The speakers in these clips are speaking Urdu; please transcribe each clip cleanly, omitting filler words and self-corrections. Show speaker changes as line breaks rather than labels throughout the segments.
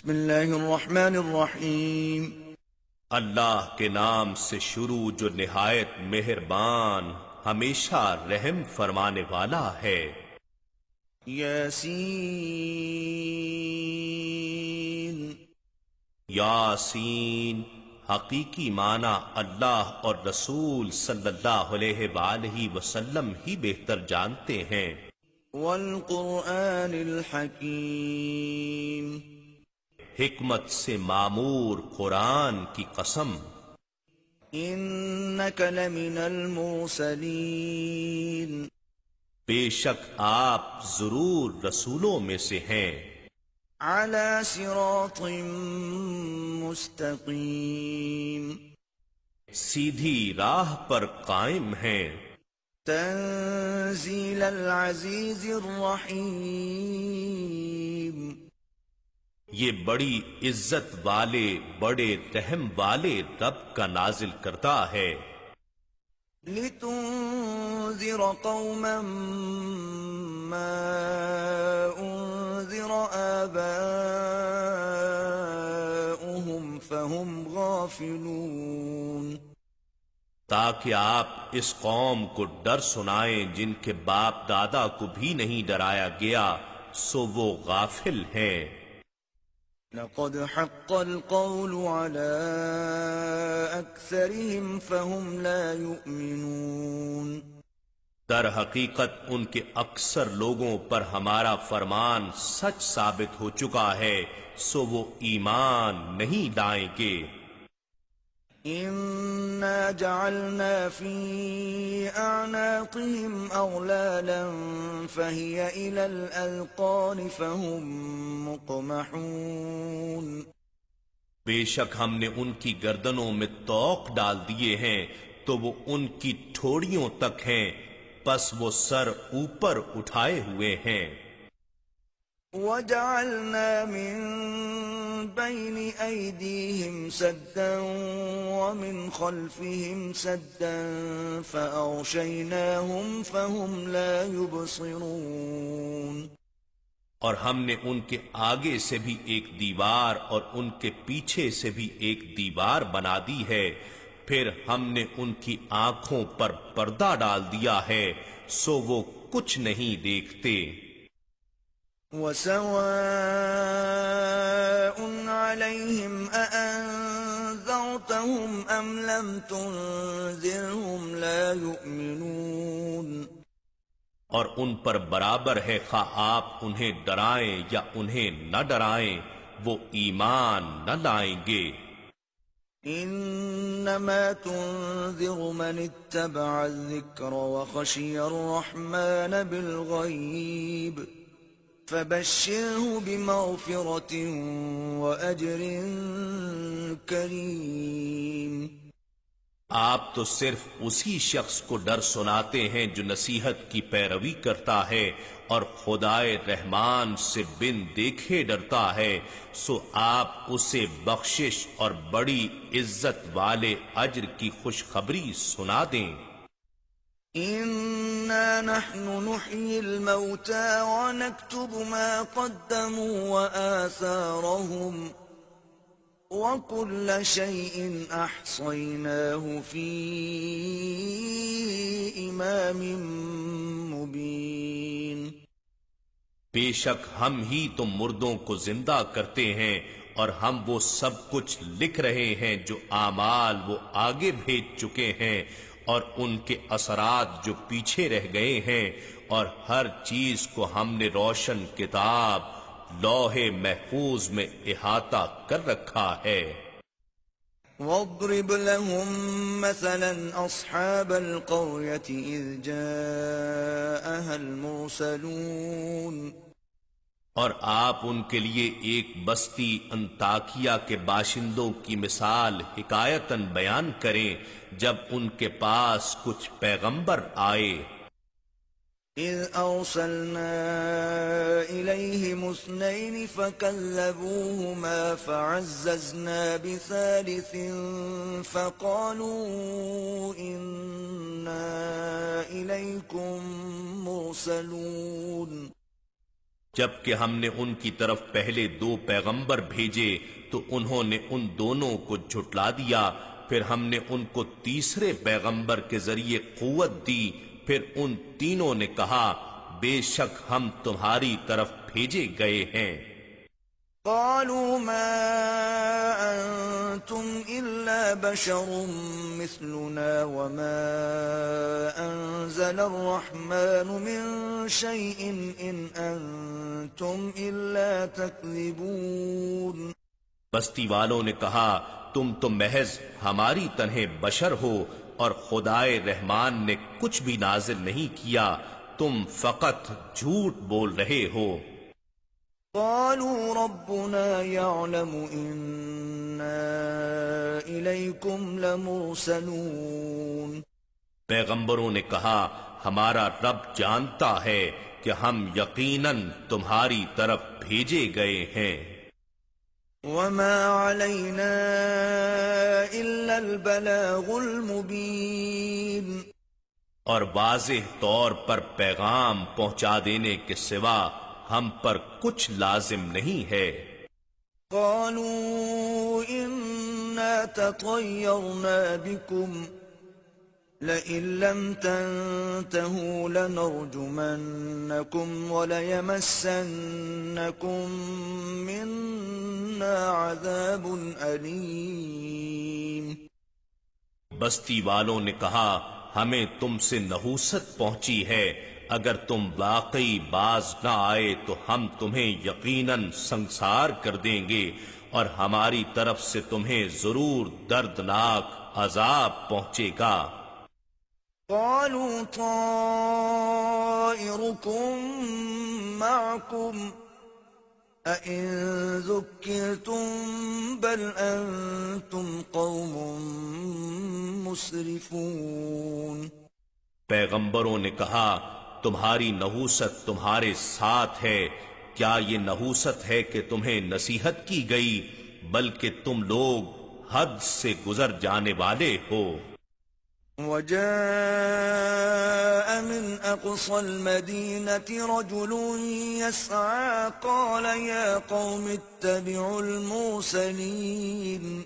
بسم اللہ الرحمن الرحیم۔
اللہ کے نام سے شروع جو نہایت مہربان ہمیشہ رحم فرمانے والا ہے۔
یاسین۔
یاسین حقیقی معنی اللہ اور رسول صلی اللہ علیہ وآلہ وسلم ہی بہتر جانتے ہیں۔
والقرآن الحکیم۔
حکمت سے معمور قرآن کی قسم۔
انک لمن المرسلین۔
بے شک آپ ضرور رسولوں میں سے ہیں۔
علی صراط مستقیم۔
سیدھی راہ پر قائم ہیں۔
تنزیل العزیز الرحیم۔
یہ بڑی عزت والے بڑے رحم والے رب کا نازل کرتا ہے۔
لتنذر قوما ما انذر آباؤهم فهم غافلون۔
تاکہ آپ اس قوم کو ڈر سنائیں جن کے باپ دادا کو بھی نہیں ڈرایا گیا، سو وہ غافل ہیں۔
لقد حق القول على أكثرهم فهم لا يؤمنون۔
در حقیقت ان کے اکثر لوگوں پر ہمارا فرمان سچ ثابت ہو چکا ہے، سو وہ ایمان نہیں لائیں گے۔
إنا جعلنا في أعناقهم أغلالا فهي إلى الأذقان فهم مقمحون۔
بے شک ہم نے ان کی گردنوں میں طوق ڈال دیے ہیں تو وہ ان کی ٹھوڑیوں تک ہیں، پس وہ سر اوپر اٹھائے ہوئے ہیں۔
وجعلنا من بين أيديهم سدا ومن خلفهم سدا فأغشيناهم فهم لا يبصرون۔
اور ہم نے ان کے آگے سے بھی ایک دیوار اور ان کے پیچھے سے بھی ایک دیوار بنا دی ہے، پھر ہم نے ان کی آنکھوں پر پردہ ڈال دیا ہے، سو وہ کچھ نہیں دیکھتے۔
وَسَوَاءٌ عَلَيْهِمْ أَأَنذَرْتَهُمْ أَمْ لَمْ تُنذِرْهُمْ لَا يُؤْمِنُونَ۔
اور ان پر برابر ہے خواہ آپ انہیں ڈرائیں یا انہیں نہ ڈرائیں، وہ ایمان نہ لائیں گے۔
انما تنذر من اتبع الذکر وخشی الرحمن بالغیب فبشره بمغفرة وأجر کریم۔
آپ تو صرف اسی شخص کو ڈر سناتے ہیں جو نصیحت کی پیروی کرتا ہے اور خدائے رحمان سے بن دیکھے ڈرتا ہے، سو آپ اسے بخشش اور بڑی عزت والے اجر کی خوشخبری سنا دیں۔
انا نحن نحيي الموتى ونكتب ما قدموا وآثارهم وَكُلَّ شَيْءٍ أَحْصَيْنَاهُ فِي إِمَامٍ مُبِينٍ۔
بے شک ہم ہی تو مردوں کو زندہ کرتے ہیں اور ہم وہ سب کچھ لکھ رہے ہیں جو اعمال وہ آگے بھیج چکے ہیں اور ان کے اثرات جو پیچھے رہ گئے ہیں، اور ہر چیز کو ہم نے روشن کتاب لوح محفوظ میں احاطہ کر رکھا ہے۔
وَاضْرِبْ لَهُم مَّثَلًا أَصْحَابَ الْقَرْيَةِ إِذْ جَاءَهَا الْمُرْسَلُونَ۔
اور آپ ان کے لیے ایک بستی انطاکیہ کے باشندوں کی مثال حکایتاً بیان کریں جب ان کے پاس کچھ پیغمبر آئے۔
اذ ارسلنا الیہم اثنین فکذبوہما فعززنا بثالث فقالوا انا الیکم مرسلون۔
جبکہ ہم نے ان کی طرف پہلے 2 پیغمبر بھیجے تو انہوں نے ان دونوں کو جھٹلا دیا، پھر ہم نے ان کو تیسرے پیغمبر کے ذریعے قوت دی، پھر ان تینوں نے کہا بے شک ہم تمہاری طرف بھیجے گئے ہیں۔
قالوا ما أنتم إلا بشر مثلنا وما أنزل الرحمن من شيء إن أنتم إلا تكذبون۔
بستی والوں نے کہا تم تو محض ہماری طرح بشر ہو اور خدائے رحمان نے کچھ بھی نازل نہیں کیا، تم فقط جھوٹ بول رہے ہو۔
قالوا ربنا يعلم إنا إليكم لمرسلون۔
پیغمبروں نے کہا ہمارا رب جانتا ہے کہ ہم یقیناً تمہاری طرف بھیجے گئے ہیں۔
وما علينا إلا البلاغ المبين۔
اور واضح طور پر پیغام پہنچا دینے کے سوا ہم پر کچھ لازم نہیں ہے۔
قالوا إنا تطيرنا بكم لئن لم تنتهوا لنرجمنكم وليمسنكم منا عذاب أليم۔
بستی والوں نے کہا ہمیں تم سے نحوست پہنچی ہے، اگر تم واقعی باز نہ آئے تو ہم تمہیں یقیناً سنسار کر دیں گے اور ہماری طرف سے تمہیں ضرور دردناک عذاب پہنچے گا۔
قالوا طائركم معكم أئن ذكرتم بل أنتم قوم مسرفون۔
پیغمبروں نے کہا تمہاری نحوست تمہارے ساتھ ہے، کیا یہ نحوست ہے کہ تمہیں نصیحت کی گئی، بلکہ تم لوگ حد سے گزر جانے والے ہو۔
وجاء من أقصى المدينة رجل يسعى قال يا قوم اتبعوا المرسلين۔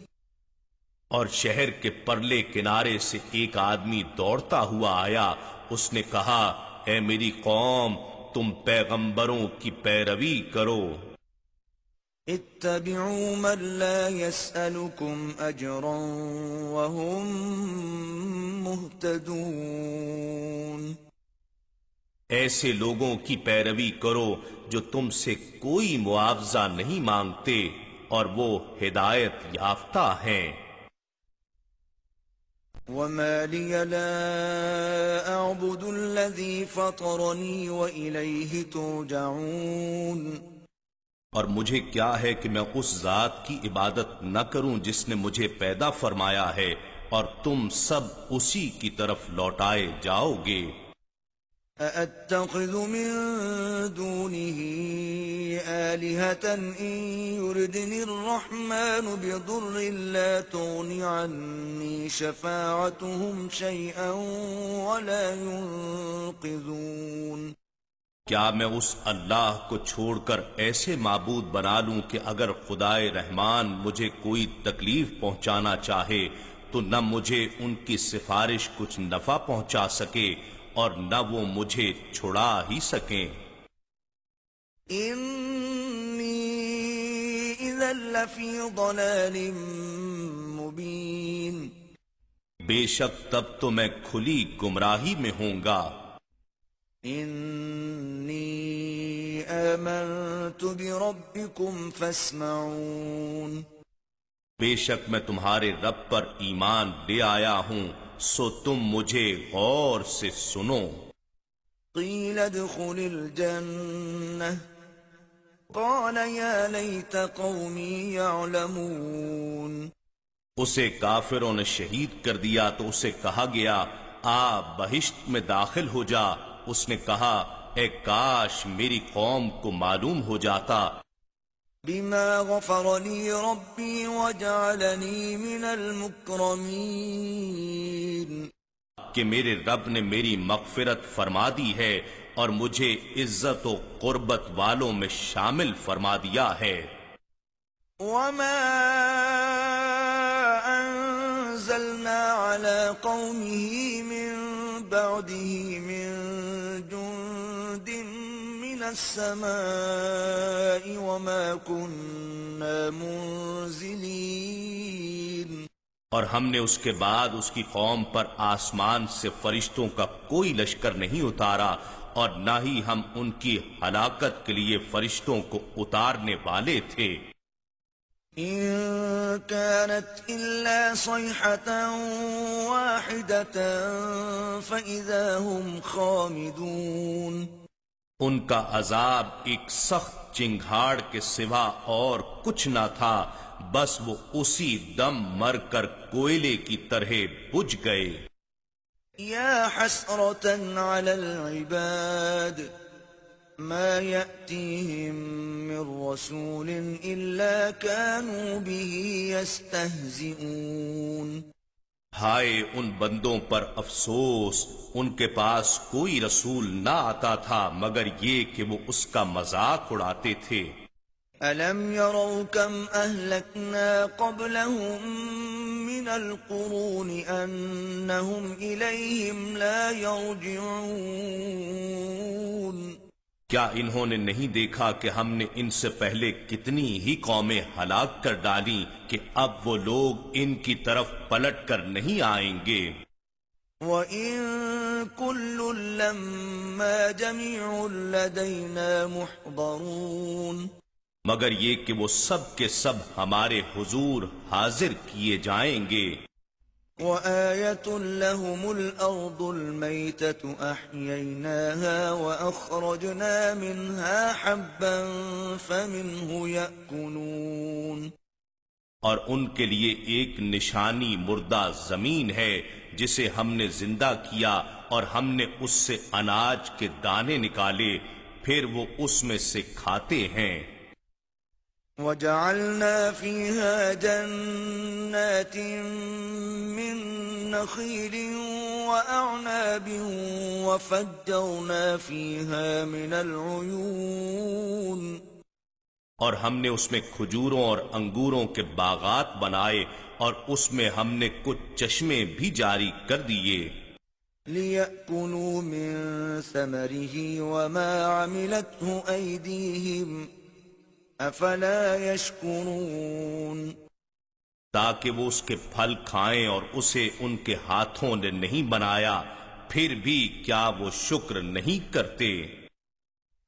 اور شہر کے پرلے کنارے سے ایک آدمی دوڑتا ہوا آیا، اس نے کہا اے میری قوم تم پیغمبروں کی پیروی کرو۔
اتبعوا من لا يسألكم أجرا وهم مهتدون۔
ایسے لوگوں کی پیروی کرو جو تم سے کوئی معاوضہ نہیں مانگتے اور وہ ہدایت یافتہ ہیں۔
وما لي لا أعبد الذي فطرني وإليه ترجعون۔
اور مجھے کیا ہے کہ میں اس ذات کی عبادت نہ کروں جس نے مجھے پیدا فرمایا ہے اور تم سب اسی کی طرف لوٹائے جاؤ گے۔
أأتخذ من دونه آلهة إن يردني الرحمن بضر لا تغن عني شفاعتهم شيئا ولا ينقذون۔
کیا میں اس اللہ کو چھوڑ کر ایسے معبود بنا لوں کہ اگر خدائے رحمان مجھے کوئی تکلیف پہنچانا چاہے تو نہ مجھے ان کی سفارش کچھ نفع پہنچا سکے اور نہ وہ مجھے چھڑا ہی سکیں۔
انی اذا لفی ضلال مبین۔
بے شک تب تو میں کھلی گمراہی میں ہوں گا۔
انی آمنت بربکم فاسمعون۔
بے شک میں تمہارے رب پر ایمان لے آیا ہوں سو تم مجھے غور سے سنو۔
قیل ادخل الجنہ قال یا لیت قومی یعلمون۔
اسے کافروں نے شہید کر دیا تو اسے کہا گیا آ بہشت میں داخل ہو جا۔ اس نے کہا اے کاش میری قوم کو معلوم ہو جاتا۔
بما غفر لی ربی وجعلنی من المکرمین۔
کہ میرے رب نے میری مغفرت فرما دی ہے اور مجھے عزت و قربت والوں میں شامل فرما دیا ہے۔
وما أنزلنا على قومه من بعده من جند من السماء وما كنا منزلين،
اور ہم نے اس کے بعد اس کی قوم پر آسمان سے فرشتوں کا کوئی لشکر نہیں اتارا، اور نہ ہی ہم ان کی ہلاکت کے لیے فرشتوں کو اتارنے والے تھے۔
إن كانت إلا صيحة واحدة فإذا هم خامدون،
ان کا عذاب ایک سخت چنگھاڑ کے سوا اور کچھ نہ تھا، بس وہ اسی دم مر کر کوئلے کی طرح بجھ گئے۔
يا حسرة على العباد ما يأتيهم من رسول إلا كانوا به يستهزئون،
ہائے ان بندوں پر افسوس، ان کے پاس کوئی رسول نہ آتا تھا مگر یہ کہ وہ اس کا مذاق اڑاتے تھے۔
ألم يروا كم أهلكنا قبلهم من القرون أنهم إليهم لا يرجعون،
کیا انہوں نے نہیں دیکھا کہ ہم نے ان سے پہلے کتنی ہی قومیں ہلاک کر ڈالیں کہ اب وہ لوگ ان کی طرف پلٹ کر نہیں آئیں گے۔
وَإِن كُلٌّ لَّمَّا جَمِيعٌ لَّدَيْنَا مُحْضَرُونَ،
مگر یہ کہ وہ سب کے سب ہمارے حضور حاضر کیے جائیں گے۔
وَآيَةٌ لَّهُمُ الْأَرْضُ الْمَيْتَةُ أَحْيَيْنَاهَا وَأَخْرَجْنَا مِنْهَا حَبًّا فَمِنْهُ يَأْكُلُونَ،
اور ان کے لیے ایک نشانی مردہ زمین ہے جسے ہم نے زندہ کیا، اور ہم نے اس سے اناج کے دانے نکالے، پھر وہ اس میں سے کھاتے ہیں۔
وَجَعَلْنَا فِيهَا جَنَّاتٍ مِّن نَّخِيلٍ وَأَعْنَابٍ وَفَجَّرْنَا فِيهَا مِنَ الْعُيُونِ،
اور ہم نے اس میں کھجوروں اور انگوروں کے باغات بنائے، اور اس میں ہم نے کچھ چشمے بھی جاری کر دیے۔
لِيَأْكُلُوا مِن ثَمَرِهِ وَمَا عَمِلَتْهُ أَيْدِيهِمْ أَفَلَا يَشْكُرُونَ،
تاکہ وہ اس کے پھل کھائیں، اور اسے ان کے ہاتھوں نے نہیں بنایا، پھر بھی کیا وہ شکر نہیں کرتے۔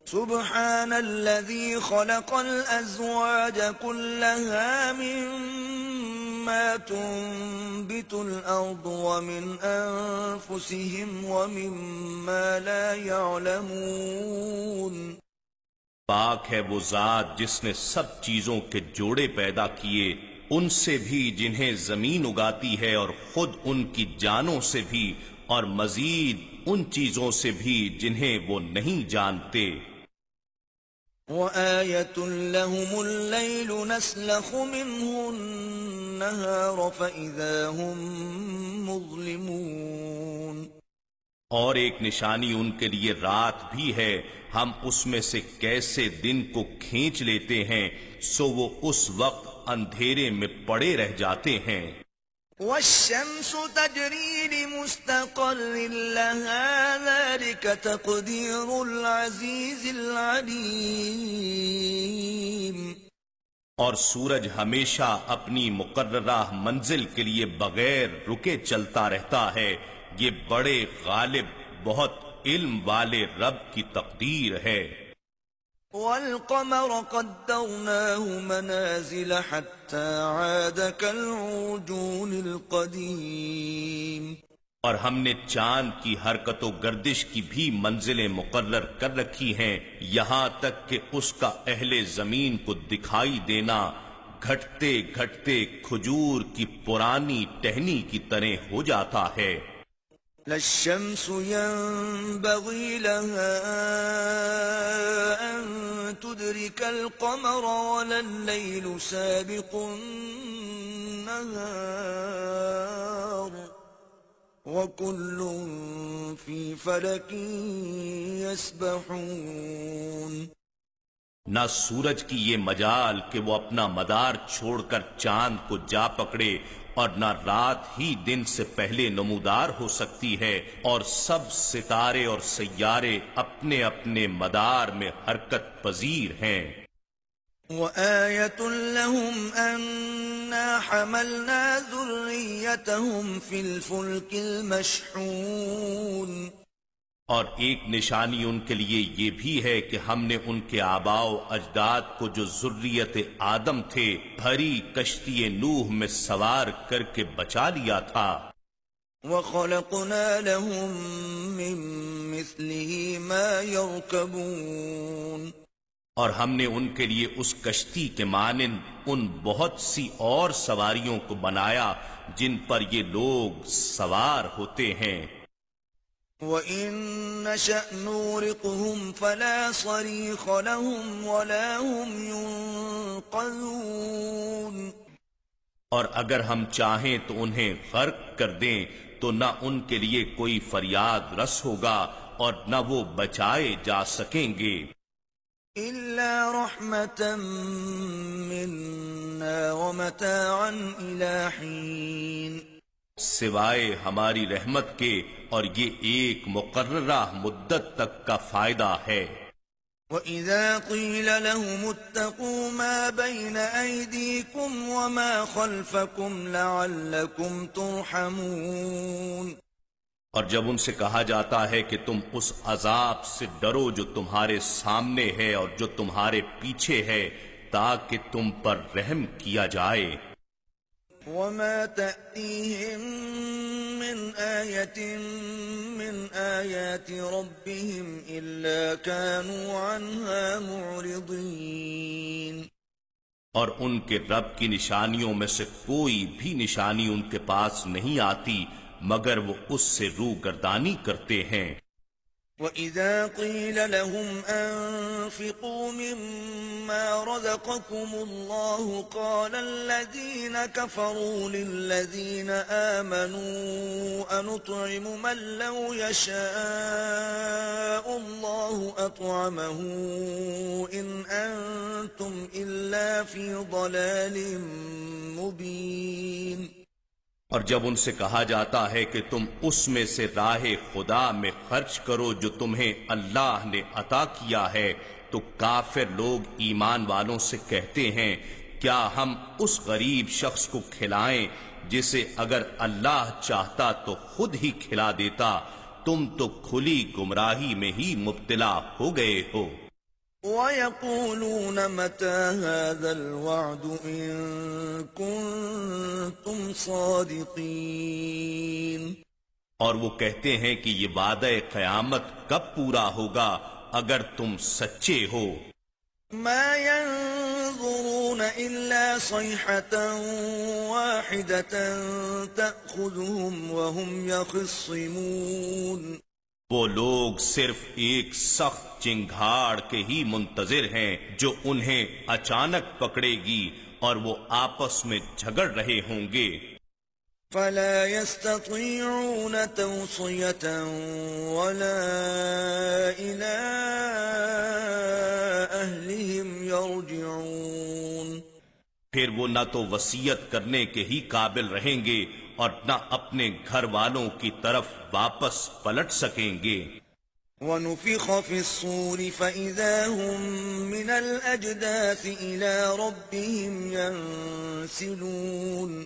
سبحان الذي خلق الأزواج كلها مما تنبت الأرض ومن أنفسهم ومما لا يعلمون،
پاک ہے وہ ذات جس نے سب چیزوں کے جوڑے پیدا کیے، ان سے بھی جنہیں زمین اگاتی ہے اور خود ان کی جانوں سے بھی، اور مزید ان چیزوں سے بھی جنہیں وہ نہیں جانتے۔
وَآيَةٌ لَّهُمُ اللَّيْلُ نَسْلَخُ مِنْهُ النَّهَارَ فَإِذَا هُمْ مُظْلِمُونَ،
اور ایک نشانی ان کے لیے رات بھی ہے، ہم اس میں سے کیسے دن کو کھینچ لیتے ہیں، سو وہ اس وقت اندھیرے میں پڑے رہ جاتے ہیں۔
وَالشَّمْسُ تَجْرِي لِمُسْتَقَرٍّ لَّهَا ذَلِكَ تَقْدِيرُ الْعَزِيزِ الْعَلِيمِ،
اور سورج ہمیشہ اپنی مقررہ منزل کے لیے بغیر رکے چلتا رہتا ہے، یہ بڑے غالب بہت علم والے رب کی تقدیر ہے۔
وَالْقَمَرَ قَدَّرْنَاهُ مَنَازِلَ حَتَّى عَادَ كَالْعُرْجُونِ الْقَدِيمِ،
اور ہم نے چاند کی حرکت و گردش کی بھی منزلیں مقرر کر رکھی ہیں، یہاں تک کہ اس کا اہل زمین کو دکھائی دینا گھٹتے گھٹتے کھجور کی پرانی ٹہنی کی طرح ہو جاتا ہے۔
لا الشمس ينبغي لها أن تدرك القمر ولا الليل سابق النهار وكل في فلك يسبحون.
نہ سورج کی یہ مجال کہ وہ اپنا مدار چھوڑ کر چاند کو جا پکڑے، اور نہ رات ہی دن سے پہلے نمودار ہو سکتی ہے، اور سب ستارے اور سیارے اپنے اپنے مدار میں حرکت پذیر ہیں۔
وآية لهم أنا حملنا ذريتهم في الفلك المشحون.
اور ایک نشانی ان کے لیے یہ بھی ہے کہ ہم نے ان کے آباء و اجداد کو جو ذریت آدم تھے بھری کشتی نوح میں سوار کر کے بچا لیا تھا۔
وَخَلَقْنَا لَهُم مِّن مِّثْلِهِ مَا يَرْكَبُونَ.
اور ہم نے ان کے لیے اس کشتی کے مانند ان بہت سی اور سواریوں کو بنایا جن پر یہ لوگ سوار ہوتے ہیں۔
وَإِن نَّشَأْ نُغْرِقْهُمْ فَلَا صَرِيخَ لَهُمْ وَلَا هُمْ يُنقَذُونَ.
اور اگر ہم چاہیں تو انہیں غرق کر دیں تو نہ ان کے لیے کوئی فریاد رس ہوگا اور نہ وہ بچائے جا سکیں گے۔
إِلَّا رَحْمَةً مِّنَّا وَمَتَاعًا إِلَىٰ حِينٍ.
سوائے ہماری رحمت کے، اور یہ ایک مقررہ مدت تک کا فائدہ ہے۔
وَإِذَا قِيلَ لَهُمُ اتَّقُوا مَا بَيْنَ أَيْدِيكُمْ وَمَا خَلْفَكُمْ لَعَلَّكُمْ تُرْحَمُونَ.
اور جب ان سے کہا جاتا ہے کہ تم اس عذاب سے ڈرو جو تمہارے سامنے ہے اور جو تمہارے پیچھے ہے، تاکہ تم پر رحم کیا جائے۔
وَمَا تَأْتِيهِم مِّنْ آيَةٍ مِّنْ آيَاتِ رَبِّهِمْ إِلَّا كَانُوا عَنْهَا مُعْرِضِينَ.
اور ان کے رب کی نشانیوں میں سے کوئی بھی نشانی ان کے پاس نہیں آتی مگر وہ اس سے روگردانی کرتے ہیں۔
وَإِذَا قِيلَ لَهُمْ أَنفِقُوا مِمَّا رَزَقَكُمُ اللَّهُ قَالَ الَّذِينَ كَفَرُوا لِلَّذِينَ آمَنُوا أَنُطْعِمُ مَن لَّوْ يَشَاءُ اللَّهُ أَطْعَمَهُ إِنْ أَنتُمْ إِلَّا فِي ضَلَالٍ مُّبِينٍ.
اور جب ان سے کہا جاتا ہے کہ تم اس میں سے راہ خدا میں خرچ کرو جو تمہیں اللہ نے عطا کیا ہے، تو کافر لوگ ایمان والوں سے کہتے ہیں کیا ہم اس غریب شخص کو کھلائیں جسے اگر اللہ چاہتا تو خود ہی کھلا دیتا، تم تو کھلی گمراہی میں ہی مبتلا ہو گئے ہو۔
وَيَقُولُونَ مَتَى هَذَا الْوَعْدُ إِن كُنتُمْ صَادِقِينَ.
اور وہ کہتے ہیں کہ یہ وعدہ قیامت کب پورا ہوگا اگر تم سچے ہو۔
مَا يَنظُرُونَ إِلَّا صَيْحَةً وَاحِدَةً تَأْخُذُهُمْ وَهُمْ يَخِصِّمُونَ.
وہ لوگ صرف ایک سخت چنگھاڑ کے ہی منتظر ہیں جو انہیں اچانک پکڑے گی اور وہ آپس میں جھگڑ رہے ہوں گے۔
فَلَا يَسْتَطِيعُونَ تَوْصِيَةً وَلَا إِلَىٰ أَهْلِهِمْ يَرْجِعُونَ.
پھر وہ نہ تو وصیت کرنے کے ہی قابل رہیں گے اور نہ اپنے گھر والوں کی طرف واپس پلٹ سکیں گے۔
وَنُفِخَ فِي الصُّورِ فَإِذَا هُم مِّنَ الْأَجْدَاثِ إِلَىٰ رَبِّهِمْ يَنسِلُونَ.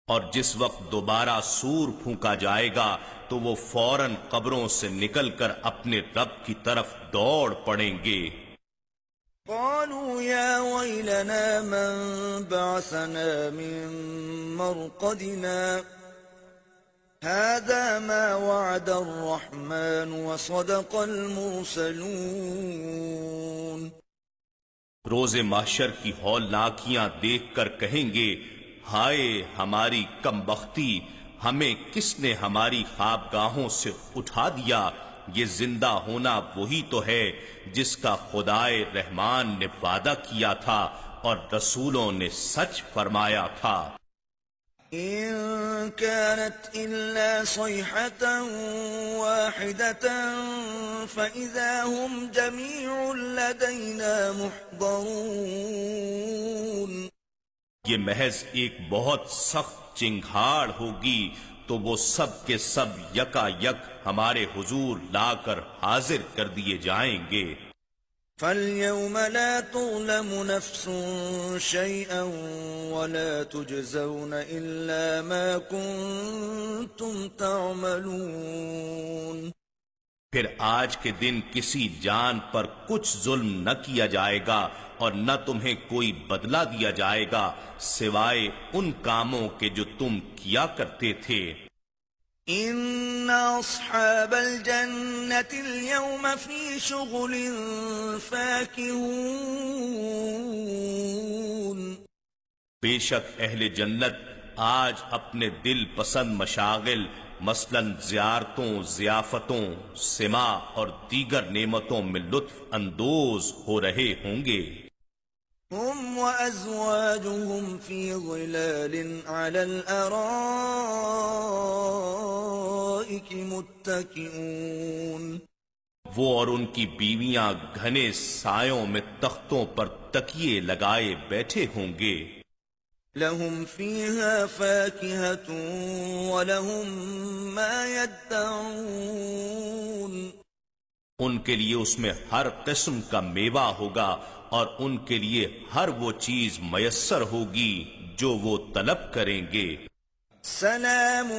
اور جس وقت دوبارہ سور پھونکا جائے گا تو وہ فوراً قبروں سے نکل کر اپنے رب کی طرف دوڑ پڑیں گے۔
قالوا يا ويلنا من بعثنا من مرقدنا هذا ما وعد الرحمن وصدق المرسلون.
روز محشر کی ہولناکیاں دیکھ کر کہیں گے ہائے ہماری کم بختی، ہمیں کس نے ہماری خوابگاہوں سے اٹھا دیا، یہ زندہ ہونا وہی تو ہے جس کا خدائے رحمان نے وعدہ کیا تھا اور رسولوں نے سچ فرمایا تھا۔
إن كانت إلا صيحة واحدة فإذا هم جميع لدينا محضرون.
یہ محض ایک بہت سخت چنگھاڑ ہوگی تو وہ سب کے سب یکا یک ہمارے حضور لا کر حاضر کر دیے جائیں گے.
فَالْيَوْمَ لَا تُظْلَمُ نَفْسٌ شَيْئًا وَلَا تُجْزَوْنَ إِلَّا مَا كُنتُمْ تَعْمَلُونَ.
پھر آج کے دن کسی جان پر کچھ ظلم نہ کیا جائے گا اور نہ تمہیں کوئی بدلہ دیا جائے گا سوائے ان کاموں کے جو تم کیا کرتے تھے.
إِنَّ أَصْحَابَ الْجَنَّةِ الْيَوْمَ فِي شُغُلٍ فَاكِهُونَ.
بے شک اہل جنت آج اپنے دل پسند مشاغل مثلاً زیارتوں، ضیافتوں، سما اور دیگر نعمتوں میں لطف اندوز ہو رہے ہوں گے.
هم وأزواجهم في ظلال على الأرائك متكئون.
وہ اور ان کی بیویاں گھنے سایوں میں تختوں پر تکیے لگائے بیٹھے ہوں گے.
لهم فيها فاكهة ولهم ما يدعون.
ان کے لیے اس میں ہر قسم کا میوہ ہوگا اور ان کے لیے ہر وہ چیز میسر ہوگی جو وہ طلب کریں گے.
سلام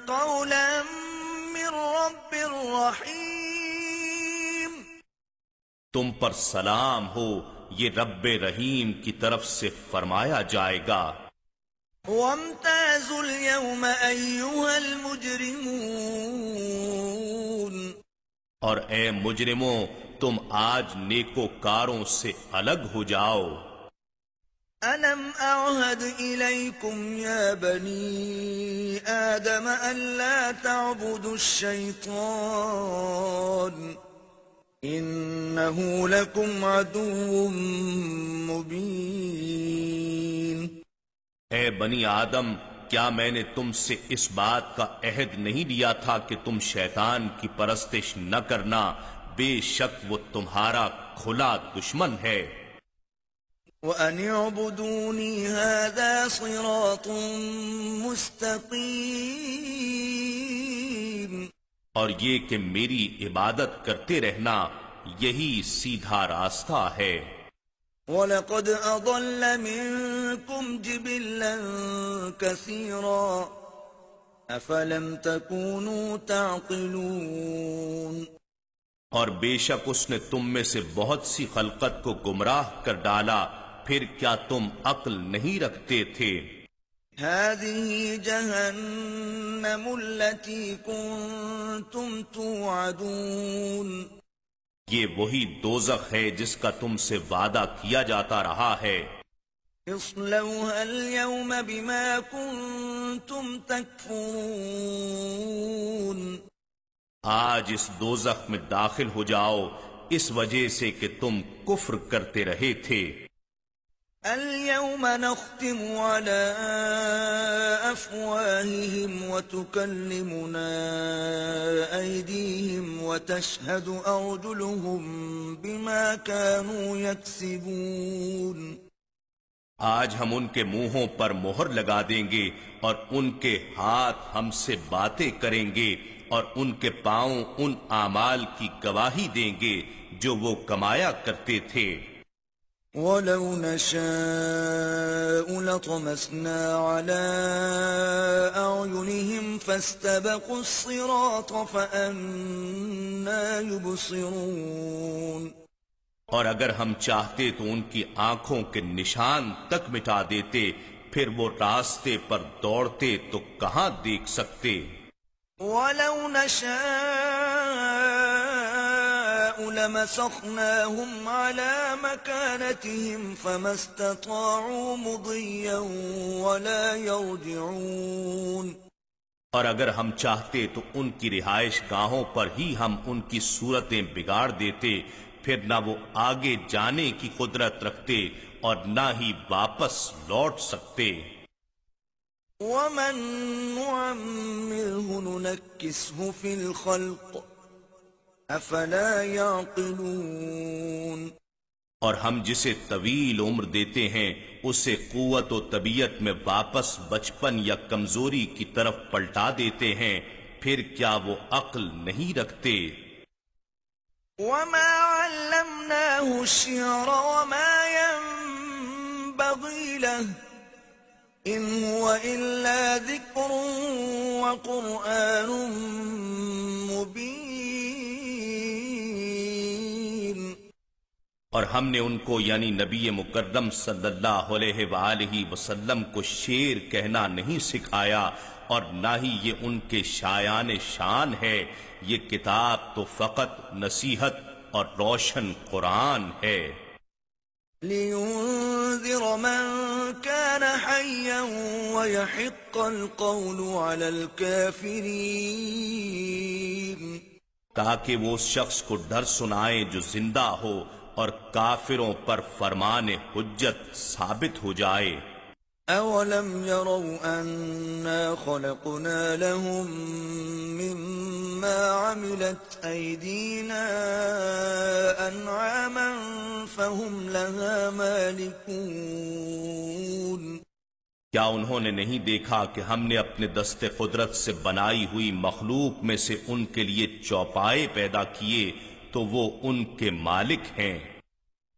قولا من رب رحیم.
تم پر سلام ہو، یہ رب رحیم کی طرف سے فرمایا جائے گا.
وامتازوا اليوم أيها المجرمون.
اور اے مجرموں تم آج نیکوکاروں سے الگ ہو جاؤ.
ألم أعهد إليكم يا بني آدم ألا تعبدوا الشيطان إنه لكم عدو مبين.
اے بنی آدم، کیا میں نے تم سے اس بات کا عہد نہیں لیا تھا کہ تم شیطان کی پرستش نہ کرنا؟ بے شک وہ تمہارا کھلا دشمن ہے.
وَأَنِ اعْبُدُونِي هَذَا صِرَاطٌ مُسْتَقِيمٌ.
اور یہ کہ میری عبادت کرتے رہنا یہی سیدھا راستہ ہے.
وَلَقَدْ أَضَلَّ مِنكُمْ جِبِلًّا كَثِيرًا أَفَلَمْ تَكُونُوا تَعْقِلُونَ.
اور بے شک اس نے تم میں سے بہت سی خلقت کو گمراہ کر ڈالا، پھر کیا تم عقل نہیں رکھتے تھے؟
هَذِهِ جَهَنَّمُ الَّتِي كُنتُمْ تُوعَدُونَ.
یہ وہی دوزخ ہے جس کا تم سے وعدہ کیا جاتا رہا ہے.
اصلوها اليوم بما كنتم تكفرون.
آج اس دوزخ میں داخل ہو جاؤ اس وجہ سے کہ تم کفر کرتے رہے تھے.
اليوم نختم على أفواههم وتكلمنا أيديهم وتشهد أرجلهم بما كانوا يكسبون.
آج ہم ان کے منہوں پر مہر لگا دیں گے اور ان کے ہاتھ ہم سے باتیں کریں گے اور ان کے پاؤں ان اعمال کی گواہی دیں گے جو وہ کمایا کرتے تھے.
وَلَوْ نَشَاءُ لَطَمَسْنَا عَلَىٰ أَعْيُنِهِمْ فَاسْتَبَقُوا الصِّرَاطَ فَأَنَّىٰ يُبْصِرُونَ.
اور اگر ہم چاہتے تو ان کی آنکھوں کے نشان تک مٹا دیتے، پھر وہ راستے پر دوڑتے تو کہاں دیکھ سکتے.
وَلَوْ نَشَاءُ لَمَسَخْنَاهُمْ عَلَىٰ مَكَانَتِهِمْ فَمَا اسْتَطَاعُوا مُضِيًّا وَلَا يَرْجِعُونَ.
اور اگر ہم چاہتے تو ان کی رہائش گاہوں پر ہی ہم ان کی صورتیں بگاڑ دیتے، پھر نہ وہ آگے جانے کی قدرت رکھتے اور نہ ہی واپس لوٹ سکتے.
ومن نعمره ننكسه في الخلق افلا يعقلون
اور ہم جسے طویل عمر دیتے ہیں اسے قوت و طبیعت میں واپس بچپن یا کمزوری کی طرف پلٹا دیتے ہیں، پھر کیا وہ عقل نہیں رکھتے؟
وما علمناه الشعر وما ينبغي له ان هو الا ذكر وقرآن مبين
اور ہم نے ان کو یعنی نبی مکرم صلی اللہ علیہ وآلہ وسلم کو شعر کہنا نہیں سکھایا، اور نہ ہی یہ ان کے شایان شان ہے، یہ کتاب تو فقط نصیحت اور روشن قرآن ہے۔
لِيُنذِرَ مَن كَانَ حَيًّا وَيَحِقَّ الْقَوْلُ عَلَى الْكَافِرِينَ،
تاکہ وہ اس شخص کو ڈر سنائے جو زندہ ہو اور کافروں پر فرمان حجت ثابت ہو جائے۔
أَوَلَمْ يَرَوْا أَنَّا خَلَقْنَا لَهُم مِّمَّا عَمِلَتْ أَيْدِينَا أَنْعَامًا فَهُمْ لَهَا مَالِكُونَ،
کیا انہوں نے نہیں دیکھا کہ ہم نے اپنے دست قدرت سے بنائی ہوئی مخلوق میں سے ان کے لیے چوپائے پیدا کیے تو وہ ان کے مالک ہیں۔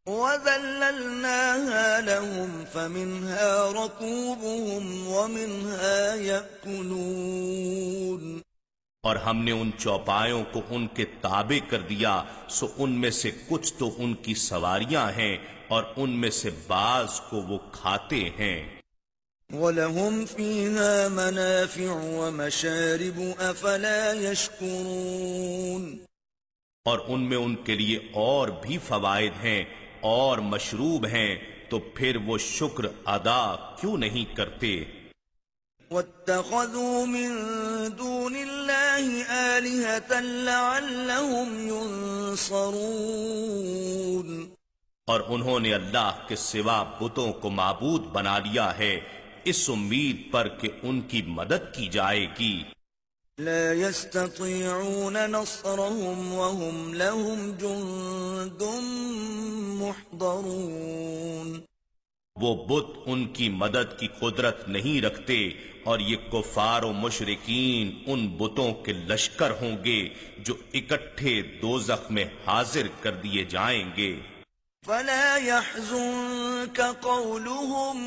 وَذَلَّلْنَاهَا لَهُمْ فَمِنْهَا رَكُوبُهُمْ وَمِنْهَا يَأْكُلُونَ،
اور ہم نے ان چوپایوں کو ان کے تابع کر دیا، سو ان میں سے کچھ تو ان کی سواریاں ہیں اور ان میں سے بعض کو وہ کھاتے ہیں۔
وَلَهُمْ فِيهَا مَنَافِعُ وَمَشَارِبُ أَفَلَا يَشْكُرُونَ،
اور ان میں ان کے لیے اور بھی فوائد ہیں اور مشروب ہیں، تو پھر وہ شکر ادا کیوں نہیں کرتے؟
وَاتَّخَذُوا مِن دُونِ اللَّهِ آلِهَةً لَعَلَّهُمْ يُنصَرُونَ،
اور انہوں نے اللہ کے سوا بتوں کو معبود بنا لیا ہے اس امید پر کہ ان کی مدد کی جائے گی۔
لا يستطيعون نصرهم وهم لهم جند محضرون،
وہ بت ان کی مدد کی قدرت نہیں رکھتے، اور یہ کفار و مشرکین ان بتوں کے لشکر ہوں گے جو اکٹھے دوزخ میں حاضر کر دیے جائیں گے۔
فلا يحزنك قولهم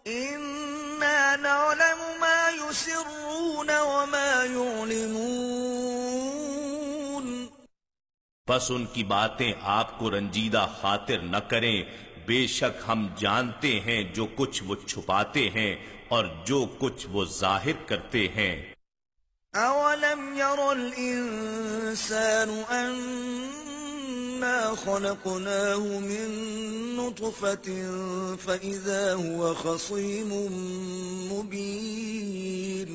إنا نعلم ما يسرون وما يعلنون،
بس ان کی باتیں آپ کو رنجیدہ خاطر نہ کریں، بے شک ہم جانتے ہیں جو کچھ وہ چھپاتے ہیں اور جو کچھ وہ ظاہر کرتے ہیں۔
أولم ير الإنسان أنا خلقناه من نطفة فإذا هو خصيم مبين،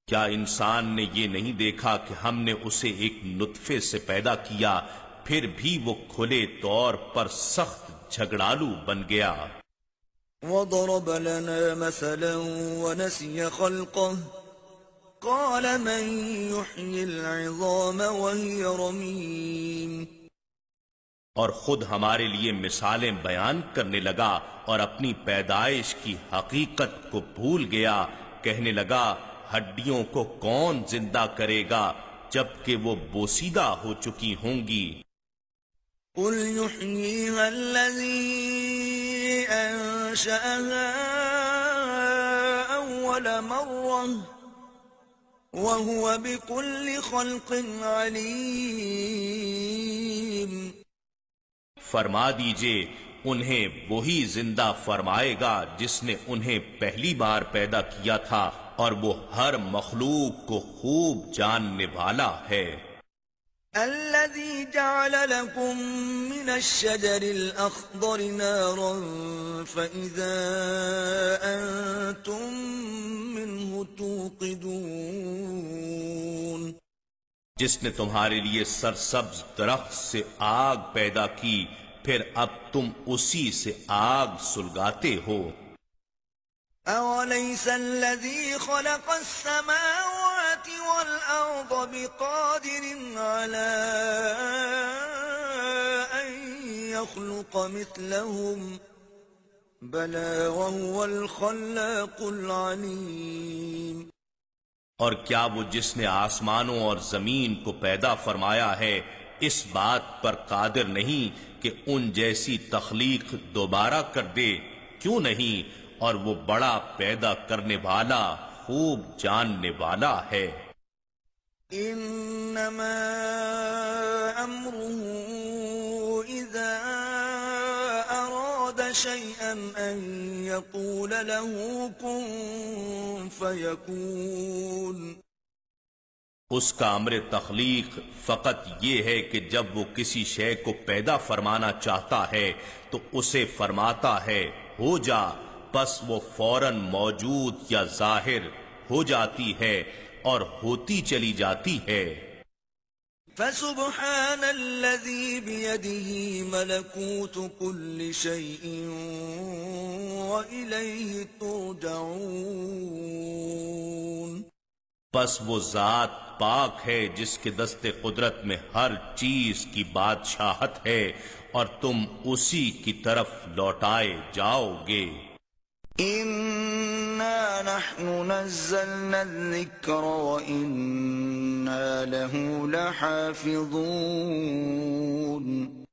کیا انسان نے یہ نہیں دیکھا کہ ہم نے اسے ایک نطفے سے پیدا کیا، پھر بھی وہ کھلے طور پر سخت جھگڑالو بن گیا۔
وضرب لنا مثلا ونسي خلقه قال من يحيي العظام وهي رميم،
اور خود ہمارے لیے مثالیں بیان کرنے لگا اور اپنی پیدائش کی حقیقت کو بھول گیا، کہنے لگا ہڈیوں کو کون زندہ کرے گا جبکہ وہ بوسیدہ ہو چکی ہوں گی۔
قل يحييها الذي أنشأها أول مرة وهو بكل خلق عليم،
فرما دیجئے انہیں وہی زندہ فرمائے گا جس نے انہیں پہلی بار پیدا کیا تھا، اور وہ ہر مخلوق کو خوب جاننے والا ہے۔
الذي جعل لكم من الشجر الأخضر نارا فإذا أنتم منه توقدون،
جس نے تمہارے لیے سرسبز درخت سے آگ پیدا کی، پھر اب تم اسی سے آگ سلگاتے ہو۔
أوليس الذي خلق السماوات والأرض بقادر على أن يخلق مثلهم بلى وهو الخلاق العليم۔
اور کیا وہ جس نے آسمانوں اور زمین کو پیدا فرمایا ہے اس بات پر قادر نہیں کہ ان جیسی تخلیق دوبارہ کر دے؟ کیوں نہیں؟ اور وہ بڑا پیدا کرنے والا، خوب جاننے والا ہے۔
انما امره اذا اراد شيئا ان يقول له كن فيكون۔
اس کا امر تخلیق فقط یہ ہے کہ جب وہ کسی شے کو پیدا فرمانا چاہتا ہے تو اسے فرماتا ہے ہو جا، بس وہ فوراً موجود یا ظاہر ہو جاتی ہے اور ہوتی چلی جاتی ہے۔
فسبحان الذي بيده ملكوت كل شيء وإليه ترجعون۔
بس وہ ذات پاک ہے جس کے دست قدرت میں ہر چیز کی بادشاہت ہے اور تم اسی کی طرف لوٹائے جاؤ گے۔
إنا نحن نزلنا الذكر وإنا له لحافظون۔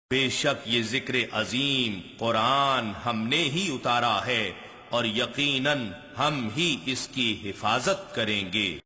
بے شک یہ ذکر عظیم قرآن ہم نے ہی اتارا ہے اور یقیناً ہم ہی اس کی حفاظت کریں گے۔